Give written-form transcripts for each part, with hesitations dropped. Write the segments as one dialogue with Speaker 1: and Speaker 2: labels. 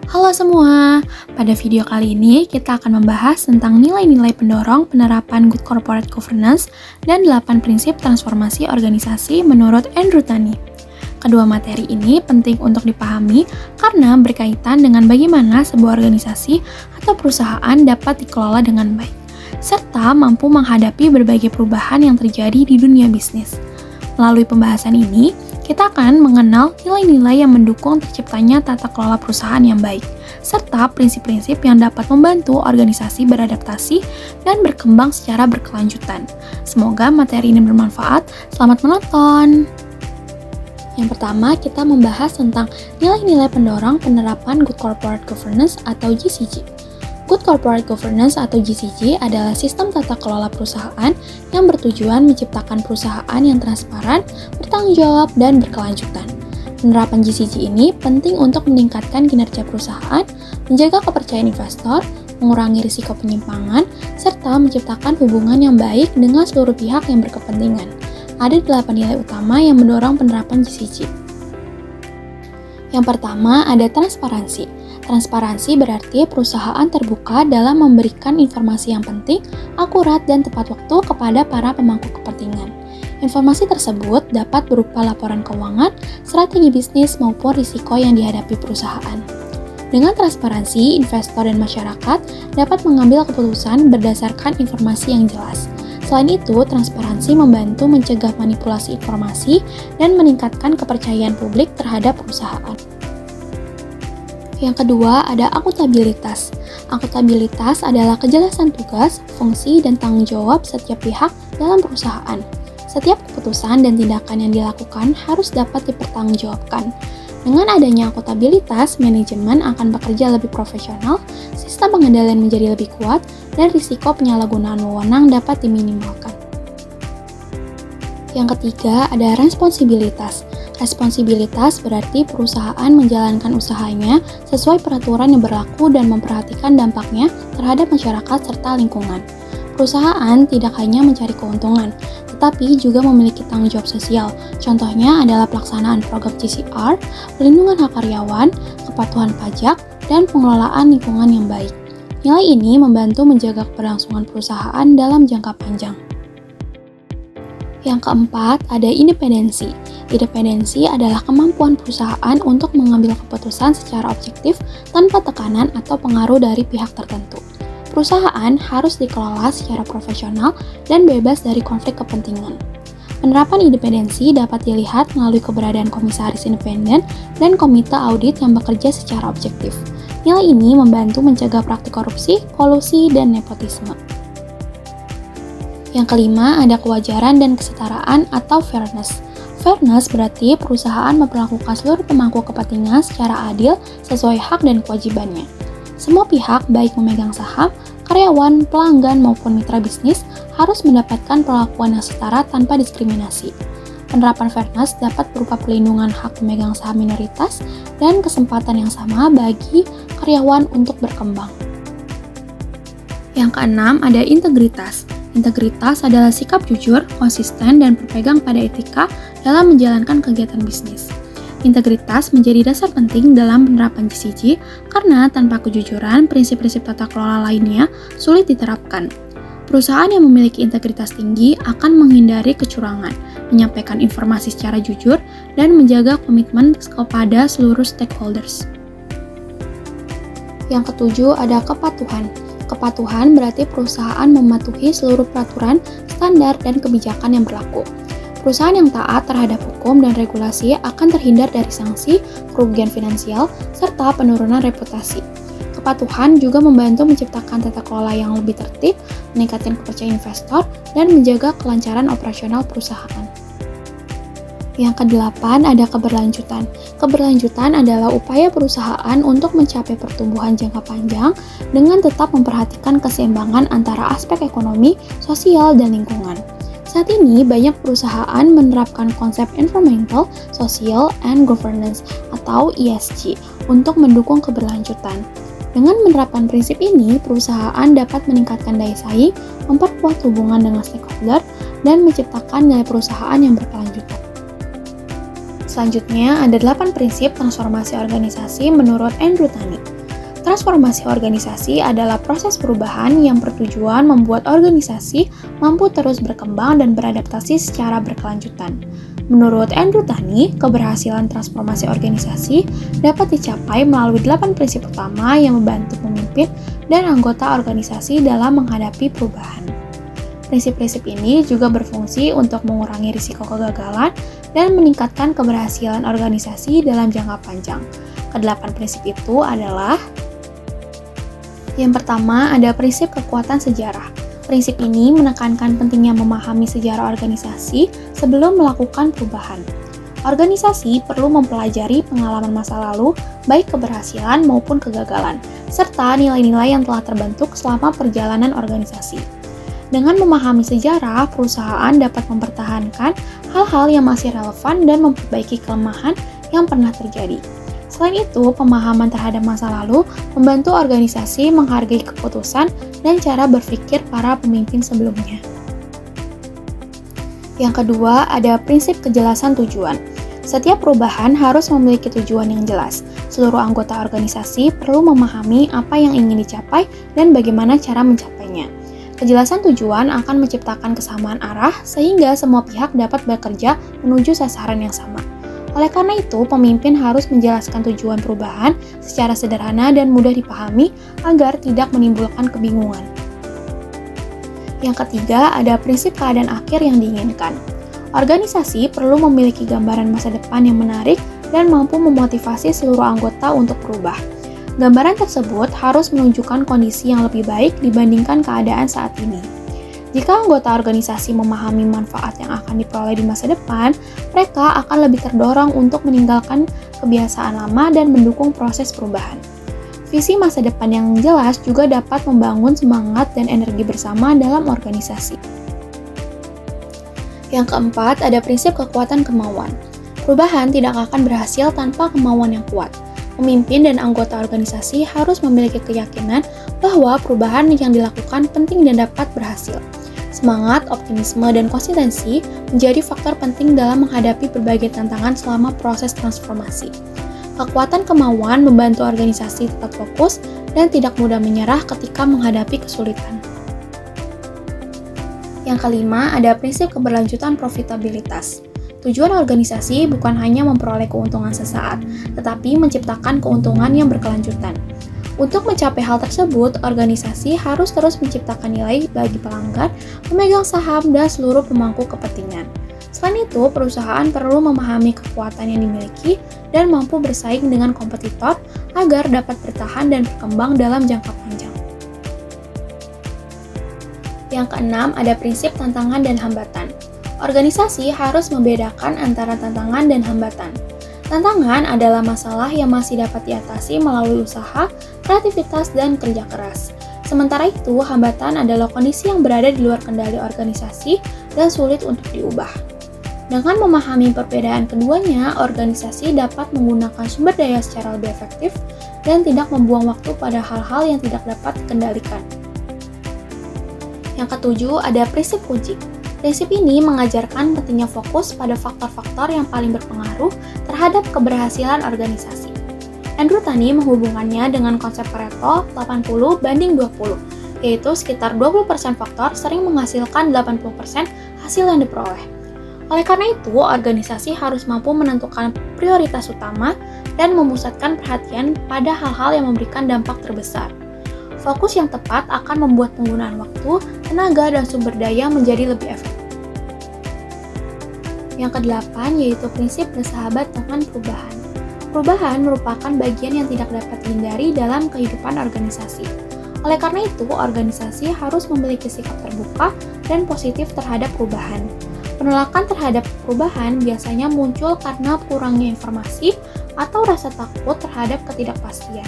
Speaker 1: Halo semua, pada video kali ini kita akan membahas tentang nilai-nilai pendorong penerapan Good Corporate Governance dan 8 prinsip transformasi organisasi menurut Andrew Tani. Kedua materi ini penting untuk dipahami karena berkaitan dengan bagaimana sebuah organisasi atau perusahaan dapat dikelola dengan baik, serta mampu menghadapi berbagai perubahan yang terjadi di dunia bisnis. Melalui pembahasan ini, kita akan mengenal nilai-nilai yang mendukung terciptanya tata kelola perusahaan yang baik, serta prinsip-prinsip yang dapat membantu organisasi beradaptasi dan berkembang secara berkelanjutan. Semoga materi ini bermanfaat. Selamat menonton! Yang pertama, kita membahas tentang nilai-nilai pendorong penerapan Good Corporate Governance atau GCG. Good Corporate Governance atau GCG adalah sistem tata kelola perusahaan yang bertujuan menciptakan perusahaan yang transparan, bertanggung jawab, dan berkelanjutan. Penerapan GCG ini penting untuk meningkatkan kinerja perusahaan, menjaga kepercayaan investor, mengurangi risiko penyimpangan, serta menciptakan hubungan yang baik dengan seluruh pihak yang berkepentingan. Ada 8 nilai utama yang mendorong penerapan GCG. Yang pertama, ada transparansi. Transparansi berarti perusahaan terbuka dalam memberikan informasi yang penting, akurat, dan tepat waktu kepada para pemangku kepentingan. Informasi tersebut dapat berupa laporan keuangan, strategi bisnis, maupun risiko yang dihadapi perusahaan. Dengan transparansi, investor dan masyarakat dapat mengambil keputusan berdasarkan informasi yang jelas. Selain itu, transparansi membantu mencegah manipulasi informasi dan meningkatkan kepercayaan publik terhadap perusahaan. Yang kedua, ada akuntabilitas. Akuntabilitas adalah kejelasan tugas, fungsi, dan tanggung jawab setiap pihak dalam perusahaan. Setiap keputusan dan tindakan yang dilakukan harus dapat dipertanggungjawabkan. Dengan adanya akuntabilitas, manajemen akan bekerja lebih profesional, sistem pengendalian menjadi lebih kuat, dan risiko penyalahgunaan wewenang dapat diminimalkan. Yang ketiga, ada responsibilitas. Responsibilitas berarti perusahaan menjalankan usahanya sesuai peraturan yang berlaku dan memperhatikan dampaknya terhadap masyarakat serta lingkungan. Perusahaan tidak hanya mencari keuntungan, tetapi juga memiliki tanggung jawab sosial. Contohnya adalah pelaksanaan program CSR, pelindungan hak karyawan, kepatuhan pajak, dan pengelolaan lingkungan yang baik. Nilai ini membantu menjaga keberlangsungan perusahaan dalam jangka panjang. Yang keempat, ada independensi. Independensi adalah kemampuan perusahaan untuk mengambil keputusan secara objektif tanpa tekanan atau pengaruh dari pihak tertentu. Perusahaan harus dikelola secara profesional dan bebas dari konflik kepentingan. Penerapan independensi dapat dilihat melalui keberadaan komisaris independen dan komite audit yang bekerja secara objektif. Nilai ini membantu mencegah praktik korupsi, kolusi, dan nepotisme. Yang kelima, ada kewajaran dan kesetaraan atau fairness. Fairness berarti perusahaan memperlakukan seluruh pemangku kepentingan secara adil sesuai hak dan kewajibannya. Semua pihak, baik memegang saham, karyawan, pelanggan, maupun mitra bisnis, harus mendapatkan perlakuan yang setara tanpa diskriminasi. Penerapan fairness dapat berupa pelindungan hak pemegang saham minoritas dan kesempatan yang sama bagi karyawan untuk berkembang. Yang keenam, ada integritas. Integritas adalah sikap jujur, konsisten, dan berpegang pada etika dalam menjalankan kegiatan bisnis. Integritas menjadi dasar penting dalam penerapan GCG karena tanpa kejujuran, prinsip-prinsip tata kelola lainnya sulit diterapkan. Perusahaan yang memiliki integritas tinggi akan menghindari kecurangan, menyampaikan informasi secara jujur, dan menjaga komitmen kepada seluruh stakeholders. Yang ketujuh, ada kepatuhan. Kepatuhan berarti perusahaan mematuhi seluruh peraturan, standar, dan kebijakan yang berlaku. Perusahaan yang taat terhadap hukum dan regulasi akan terhindar dari sanksi, kerugian finansial, serta penurunan reputasi. Kepatuhan juga membantu menciptakan tata kelola yang lebih tertib, meningkatkan kepercayaan investor, dan menjaga kelancaran operasional perusahaan. Yang kedelapan, ada keberlanjutan. Keberlanjutan adalah upaya perusahaan untuk mencapai pertumbuhan jangka panjang dengan tetap memperhatikan keseimbangan antara aspek ekonomi, sosial, dan lingkungan. Saat ini, banyak perusahaan menerapkan konsep environmental, social, and governance atau ESG untuk mendukung keberlanjutan. Dengan menerapkan prinsip ini, perusahaan dapat meningkatkan daya saing, memperkuat hubungan dengan stakeholder, dan menciptakan nilai perusahaan yang berkelanjutan. Selanjutnya, ada 8 prinsip transformasi organisasi menurut Andrew Tani. Transformasi organisasi adalah proses perubahan yang bertujuan membuat organisasi mampu terus berkembang dan beradaptasi secara berkelanjutan. Menurut Andrew Tani, keberhasilan transformasi organisasi dapat dicapai melalui 8 prinsip utama yang membantu pemimpin dan anggota organisasi dalam menghadapi perubahan. Prinsip-prinsip ini juga berfungsi untuk mengurangi risiko kegagalan dan meningkatkan keberhasilan organisasi dalam jangka panjang. Kedelapan prinsip itu adalah: yang pertama, ada prinsip kekuatan sejarah. Prinsip ini menekankan pentingnya memahami sejarah organisasi sebelum melakukan perubahan. Organisasi perlu mempelajari pengalaman masa lalu, baik keberhasilan maupun kegagalan, serta nilai-nilai yang telah terbentuk selama perjalanan organisasi. Dengan memahami sejarah, perusahaan dapat mempertahankan hal-hal yang masih relevan dan memperbaiki kelemahan yang pernah terjadi. Selain itu, pemahaman terhadap masa lalu membantu organisasi menghargai keputusan dan cara berpikir para pemimpin sebelumnya. Yang kedua, ada prinsip kejelasan tujuan. Setiap perubahan harus memiliki tujuan yang jelas. Seluruh anggota organisasi perlu memahami apa yang ingin dicapai dan bagaimana cara mencapainya. Kejelasan tujuan akan menciptakan kesamaan arah sehingga semua pihak dapat bekerja menuju sasaran yang sama. Oleh karena itu, pemimpin harus menjelaskan tujuan perubahan secara sederhana dan mudah dipahami agar tidak menimbulkan kebingungan. Yang ketiga, ada prinsip keadaan akhir yang diinginkan. Organisasi perlu memiliki gambaran masa depan yang menarik dan mampu memotivasi seluruh anggota untuk berubah. Gambaran tersebut harus menunjukkan kondisi yang lebih baik dibandingkan keadaan saat ini. Jika anggota organisasi memahami manfaat yang akan diperoleh di masa depan, mereka akan lebih terdorong untuk meninggalkan kebiasaan lama dan mendukung proses perubahan. Visi masa depan yang jelas juga dapat membangun semangat dan energi bersama dalam organisasi. Yang keempat, ada prinsip kekuatan kemauan. Perubahan tidak akan berhasil tanpa kemauan yang kuat. Pemimpin dan anggota organisasi harus memiliki keyakinan bahwa perubahan yang dilakukan penting dan dapat berhasil. Semangat, optimisme, dan konsistensi menjadi faktor penting dalam menghadapi berbagai tantangan selama proses transformasi. Kekuatan kemauan membantu organisasi tetap fokus dan tidak mudah menyerah ketika menghadapi kesulitan. Yang kelima, ada prinsip keberlanjutan profitabilitas. Tujuan organisasi bukan hanya memperoleh keuntungan sesaat, tetapi menciptakan keuntungan yang berkelanjutan. Untuk mencapai hal tersebut, organisasi harus terus menciptakan nilai bagi pelanggan, pemegang saham, dan seluruh pemangku kepentingan. Selain itu, perusahaan perlu memahami kekuatan yang dimiliki dan mampu bersaing dengan kompetitor agar dapat bertahan dan berkembang dalam jangka panjang. Yang keenam, ada prinsip tantangan dan hambatan. Organisasi harus membedakan antara tantangan dan hambatan. Tantangan adalah masalah yang masih dapat diatasi melalui usaha, kreativitas, dan kerja keras. Sementara itu, hambatan adalah kondisi yang berada di luar kendali organisasi dan sulit untuk diubah. Dengan memahami perbedaan keduanya, organisasi dapat menggunakan sumber daya secara lebih efektif dan tidak membuang waktu pada hal-hal yang tidak dapat dikendalikan. Yang ketujuh, ada prinsip kunci. Prinsip ini mengajarkan pentingnya fokus pada faktor-faktor yang paling berpengaruh terhadap keberhasilan organisasi. Andrew Tani menghubungkannya dengan konsep Pareto 80-20, yaitu sekitar 20% faktor sering menghasilkan 80% hasil yang diperoleh. Oleh karena itu, organisasi harus mampu menentukan prioritas utama dan memusatkan perhatian pada hal-hal yang memberikan dampak terbesar. Fokus yang tepat akan membuat penggunaan waktu, tenaga, dan sumber daya menjadi lebih efektif. Yang kedelapan, yaitu prinsip bersahabat dengan perubahan. Perubahan merupakan bagian yang tidak dapat dihindari dalam kehidupan organisasi. Oleh karena itu, organisasi harus memiliki sikap terbuka dan positif terhadap perubahan. Penolakan terhadap perubahan biasanya muncul karena kurangnya informasi atau rasa takut terhadap ketidakpastian.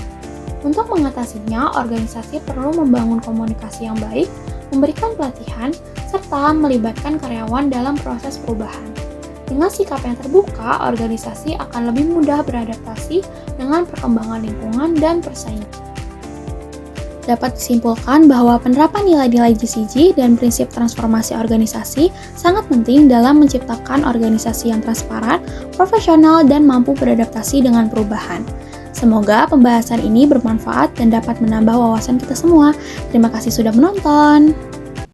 Speaker 1: Untuk mengatasinya, organisasi perlu membangun komunikasi yang baik, memberikan pelatihan, serta melibatkan karyawan dalam proses perubahan. Dengan sikap yang terbuka, organisasi akan lebih mudah beradaptasi dengan perkembangan lingkungan dan persaingan. Dapat disimpulkan bahwa penerapan nilai-nilai GCG dan prinsip transformasi organisasi sangat penting dalam menciptakan organisasi yang transparan, profesional, dan mampu beradaptasi dengan perubahan. Semoga pembahasan ini bermanfaat dan dapat menambah wawasan kita semua. Terima kasih sudah menonton.